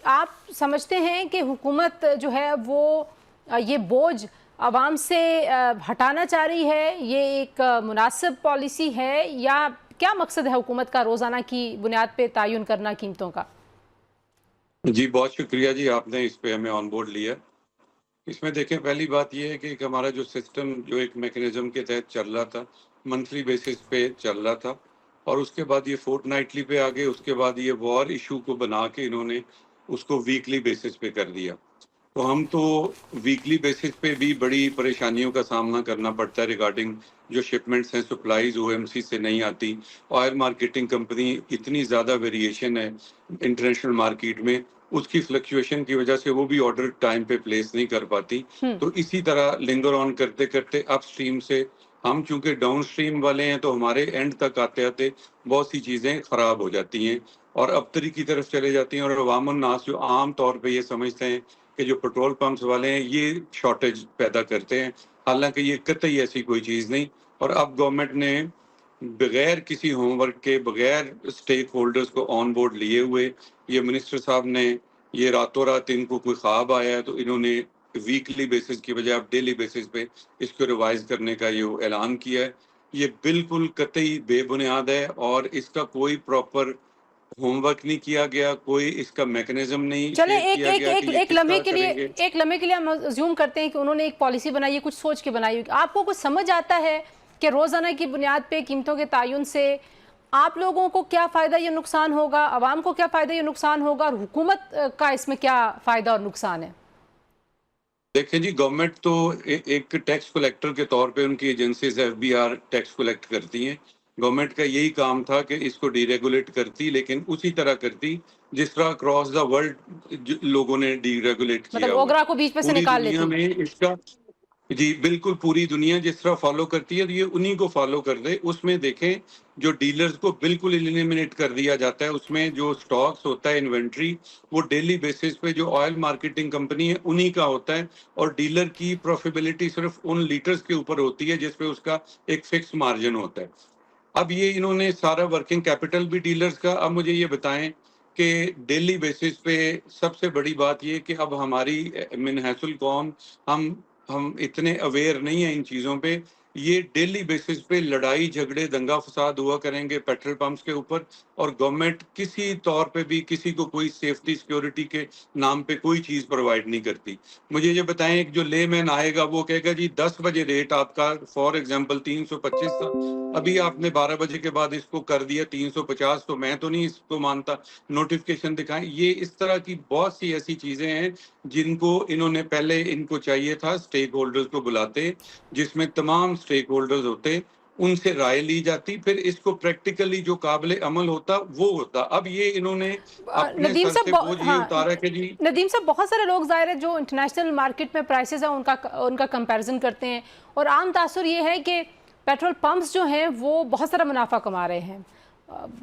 آپ سمجھتے ہیں کہ حکومت جو ہے وہ یہ بوجھ عوام سے ہٹانا چاہ رہی ہے، یہ ایک مناسب پالیسی ہے، یا کیا مقصد ہے حکومت کا روزانہ کی بنیاد پہ تعین کرنا قیمتوں کا؟ جی بہت شکریہ جی، آپ نے اس پہ ہمیں آن بورڈ لیا۔ اس میں دیکھیں، پہلی بات یہ ہے کہ ہمارا جو سسٹم جو ایک میکنزم کے تحت چل رہا تھا، منتھلی بیسس پہ چل رہا تھا، اور اس کے بعد یہ فورٹ نائٹلی پہ آگے، اس کے بعد یہ وار ایشو کو بنا کے انہوں نے اس کو ویکلی بیسس پہ کر دیا۔ تو ہم تو ویکلی بیسس پہ بھی بڑی پریشانیوں کا سامنا کرنا پڑتا ہے ریگارڈنگ جو شپمنٹس ہیں، سپلائیز او ایم سی سے نہیں آتی، آئل مارکیٹنگ کمپنی اتنی زیادہ ویریشن ہے انٹرنیشنل مارکیٹ میں، اس کی فلکچویشن کی وجہ سے وہ بھی آرڈر ٹائم پہ پلیس نہیں کر پاتی۔ تو اسی طرح لنگر آن کرتے کرتے اپ سٹریم سے ہم چونکہ ڈاؤن سٹریم والے ہیں، تو ہمارے اینڈ تک آتے آتے بہت سی چیزیں خراب ہو جاتی ہیں اور ابتری کی طرف چلے جاتی ہیں، اور عوام الناس جو عام طور پہ یہ سمجھتے ہیں کہ جو پیٹرول پمپس والے ہیں یہ شارٹیج پیدا کرتے ہیں، حالانکہ یہ قطعی ایسی کوئی چیز نہیں۔ اور اب گورنمنٹ نے بغیر کسی ہوم ورک کے، بغیر اسٹیک ہولڈرز کو آن بورڈ لیے ہوئے، یہ منسٹر صاحب نے یہ راتوں رات ان کو کوئی خواب آیا ہے تو انہوں نے ویکلی بیسس کی بجائے اب ڈیلی بیسس پہ اس کو ریوائز کرنے کا یہ اعلان کیا ہے۔ یہ بالکل قطعی بے بنیاد ہے اور اس کا کوئی پراپر ہوم ورک نہیں کیا گیا، کوئی اس کا میکنزم نہیں چلیں شیئر کیا گیا کہ یہ ایک کس لمحے طرح کے لیے کریں گے۔ ہم ازیوم کرتے ہیں کہ انہوں نے ایک پالیسی بنائی ہے، کچھ سوچ کے بنائی ہوئی۔ آپ کو کچھ سمجھ آتا ہے کہ روزانہ کی بنیاد پہ قیمتوں کے تعین سے آپ لوگوں کو کیا فائدہ یا نقصان ہوگا، عوام کو کیا فائدہ یا نقصان ہوگا، اور حکومت کا اس میں کیا فائدہ اور نقصان ہے؟ دیکھیں جی، گورنمنٹ تو ایک ٹیکس کلیکٹر کے طور پہ ان کی agencies F B R tax collect کرتی ہیں۔ گورنمنٹ کا یہی کام تھا کہ اس کو ڈی ریگولیٹ کرتی، لیکن اسی طرح کرتی جس طرح اکراس دا ورلڈ لوگوں نے ڈی ریگولیٹ کیا مطلب ہوا ہے۔ اوگرا کو بیچ میں سے پوری نکال دنیا لیتی۔ میں اس کا، جی بالکل پوری دنیا جس طرح فالو کرتی ہے یہ انہی کو فالو کر دے۔ اس میں دیکھیں جو ڈیلرز کو بالکل ایلیمنیٹ کر دیا جاتا ہے، اس میں جو سٹاکس ہوتا ہے انوینٹری، وہ ڈیلی بیسس پہ جو آئل مارکیٹنگ کمپنی ہے انہی کا ہوتا ہے، اور ڈیلر کی پروفیبلٹی صرف ان لیٹرز کے اوپر ہوتی ہے جس پہ اس کا ایک فکس مارجن ہوتا ہے۔ اب یہ انہوں نے سارا ورکنگ کیپٹل بھی ڈیلرز کا۔ اب مجھے یہ بتائیں کہ ڈیلی بیسس پہ سب سے بڑی بات یہ کہ اب ہماری من حیث القوم ہم اتنے اویئر نہیں ہیں ان چیزوں پہ۔ یہ ڈیلی بیسس پہ لڑائی جھگڑے دنگا فساد ہوا کریں گے پیٹرول پمپس کے اوپر، اور گورنمنٹ کسی طور پہ بھی کسی کو کوئی سیفٹی سیکیورٹی کے نام پہ کوئی چیز پرووائڈ نہیں کرتی۔ مجھے یہ بتائیں، ایک جو لے مین آئے گا وہ کہے گا جی 10 بجے ریٹ آپ کا فار ایگزامپل 325 تھا، ابھی آپ نے 12 بجے کے بعد اس کو کر دیا 350، تو میں تو نہیں اس کو مانتا، نوٹیفکیشن دکھائیں۔ یہ اس طرح کی بہت سی ایسی چیزیں ہیں جن کو انہوں نے پہلے ان کو چاہیے تھا اسٹیک ہولڈرز کو بلاتے، جس میں تمام اسٹیک ہولڈرز ہوتے، ان سے رائے لی جاتی، پھر اس کو پریکٹیکلی جو قابل عمل ہوتا وہ ہوتا۔ اب یہ انہوں نے اپنے ندیم سر سے صاحب، بوجھ یہ ہاں اتارا کہ جی ندیم صاحب، بہت سارے لوگ ظاہر ہے جو انٹرنیشنل مارکیٹ میں پرائسز ہیں ان کا کمپیریزن کرتے ہیں، اور عام تاثر یہ ہے کہ پیٹرول پمپس جو ہیں وہ بہت سارا منافع کما رہے ہیں۔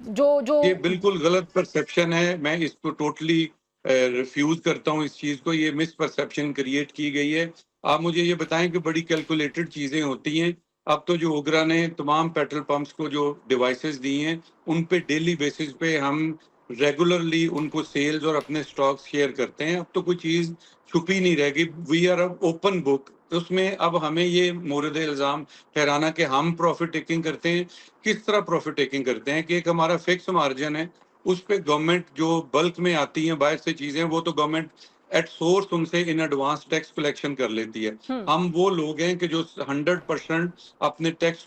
جو یہ بالکل غلط پرسیپشن ہے، میں اس کو ٹوٹلی ریفیوز کرتا ہوں اس چیز کو۔ یہ مس پرسیپشن کریٹ کی گئی ہے۔ آپ مجھے یہ بتائیں کہ بڑی کیلکولیٹڈ چیزیں ہوتی ہیں۔ اب تو جو اوگرا نے تمام پیٹرول پمپس کو جو ڈیوائسز دی ہیں ان پہ ڈیلی بیسس پہ ہم ریگولرلی ان کو سیلز اور اپنے سٹاک شیئر کرتے ہیں۔ اب تو کوئی چیز چھپی نہیں رہے گی، وی آر اوپن بک۔ اس میں اب ہمیں یہ مورد الزام ٹھہرانا کہ ہم پروفٹ ٹیکنگ کرتے ہیں، کس طرح پروفٹ ٹیکنگ کرتے ہیں کہ ایک ہمارا فکس مارجن ہے، اس پہ گورنمنٹ جو بلک میں آتی ہیں باہر سے چیزیں، وہ تو گورنمنٹ ایٹ سورس ان سے ان ایڈوانس ٹیکس کلیکشن کر لیتی ہے۔ ہم وہ لوگ ہیں کہ جو 100% اپنے ٹیکس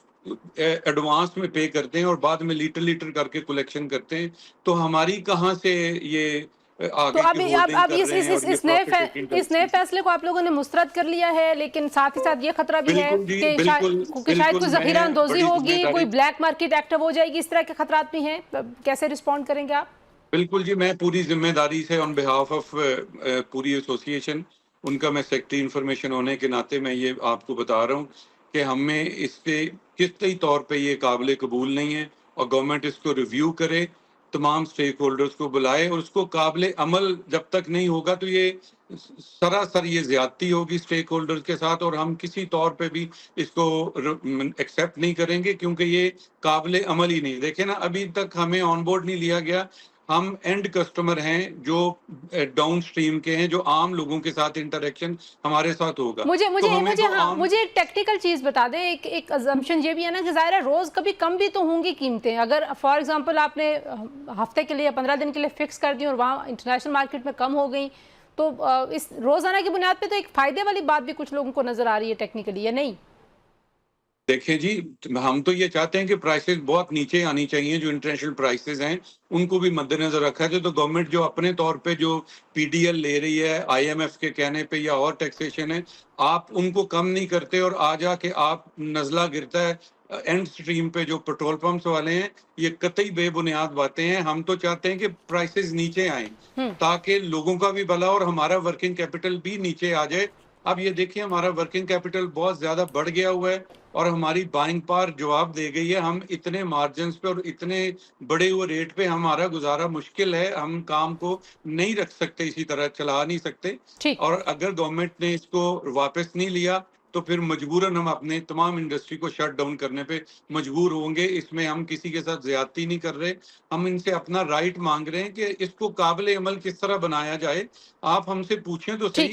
ایڈوانس میں پے کرتے ہیں اور بعد میں لیٹر لیٹر کر کے کلیکشن کرتے ہیں۔ تو ہماری کہاں سے یہ تو آگے کی ہولڈنگ اب کر رہے ہیں اور یہ پروفٹ ٹیکنگ اس نئے فیصلے کو آپ لوگوں نے مسترد کر لیا ہے، لیکن ساتھ ہی ساتھ یہ خطرہ بھی ہے بالکل جی، کہ بالکل شاید کوئی ذخیرہ میں اندوزی بڑی ذمہ ہوگی، کوئی داری، بلیک مارکیٹ ایکٹیو ہو جائے گی، اس طرح کے خطرات بھی ہیں۔ کیسے رسپونڈ کریں گے آپ؟ بالکل جی، میں پوری ذمہ داری سے آن بہاف آف پوری ایسوسی ایشن، ان کا میں سیکٹری انفارمیشن ہونے کے ناطے میں یہ آپ کو بتا رہا ہوں کہ ہمیں اس پہ قطعی طور پہ یہ قابل قبول نہیں ہے، اور گورنمنٹ اس کو ریویو کرے، تمام سٹیک ہولڈرز کو بلائے، اور اس کو قابل عمل جب تک نہیں ہوگا تو یہ سراسر یہ زیادتی ہوگی سٹیک ہولڈرز کے ساتھ، اور ہم کسی طور پہ بھی اس کو ایکسیپٹ نہیں کریں گے، کیونکہ یہ قابل عمل ہی نہیں۔ دیکھیں نا، ابھی تک ہمیں آن بورڈ نہیں لیا گیا، ہم اینڈ کسٹمر ہیں جو ڈاؤن اسٹریم کے ہیں, جو عام لوگوں کے ساتھ انٹریکشن ہمارے ساتھ ہوگا. مجھے ایک ٹیکنیکل چیز بتا دیں, ایک ازمپشن یہ بھی ہے نا کہ ظاہر ہے روز کبھی کم بھی تو ہوں گی قیمتیں. اگر فار ایگزامپل آپ نے ہفتے کے لیے 15 دن کے لیے فکس کر دی اور وہاں انٹرنیشنل مارکیٹ میں کم ہو گئی, تو اس روزانہ کی بنیاد پہ تو ایک فائدے والی بات بھی کچھ لوگوں کو نظر آ رہی ہے ٹیکنیکلی, یا نہیں؟ دیکھیں جی, ہم تو یہ چاہتے ہیں کہ پرائسز بہت نیچے آنی چاہیے. جو انٹرنیشنل پرائسز ہیں ان کو بھی مد نظر رکھا جائے. تو گورنمنٹ جو اپنے طور پہ جو پی ڈی ایل لے رہی ہے آئی ایم ایف کے کہنے پہ یا اور ٹیکسیشن ہے, آپ ان کو کم نہیں کرتے اور آ جا کے آپ نزلہ گرتا ہے اینڈ سٹریم پہ جو پیٹرول پمپس والے ہیں. یہ قطعی بے بنیاد باتیں ہیں. ہم تو چاہتے ہیں کہ پرائسز نیچے آئیں تاکہ لوگوں کا بھی بھلا اور ہمارا ورکنگ کیپٹل بھی نیچے آ جائے. اب یہ دیکھیں ہمارا ورکنگ کیپٹل بہت زیادہ بڑھ گیا ہوا ہے اور ہماری بائنگ پاور جواب دے گئی ہے. ہم اتنے مارجنز پہ اور اتنے بڑے ہوئے ریٹ پہ ہمارا گزارا مشکل ہے. ہم کام کو نہیں رکھ سکتے, اسی طرح چلا نہیں سکتے. ٹھیک. اور اگر گورنمنٹ نے اس کو واپس نہیں لیا تو پھر مجبوراً ہم اپنے تمام انڈسٹری کو شٹ ڈاؤن کرنے پہ مجبور ہوں گے. اس میں ہم کسی کے ساتھ زیادتی نہیں کر رہے, ہم ان سے اپنا رائٹ مانگ رہے ہیں کہ اس کو قابل عمل کس طرح بنایا جائے. آپ ہم سے پوچھیں تو صحیح.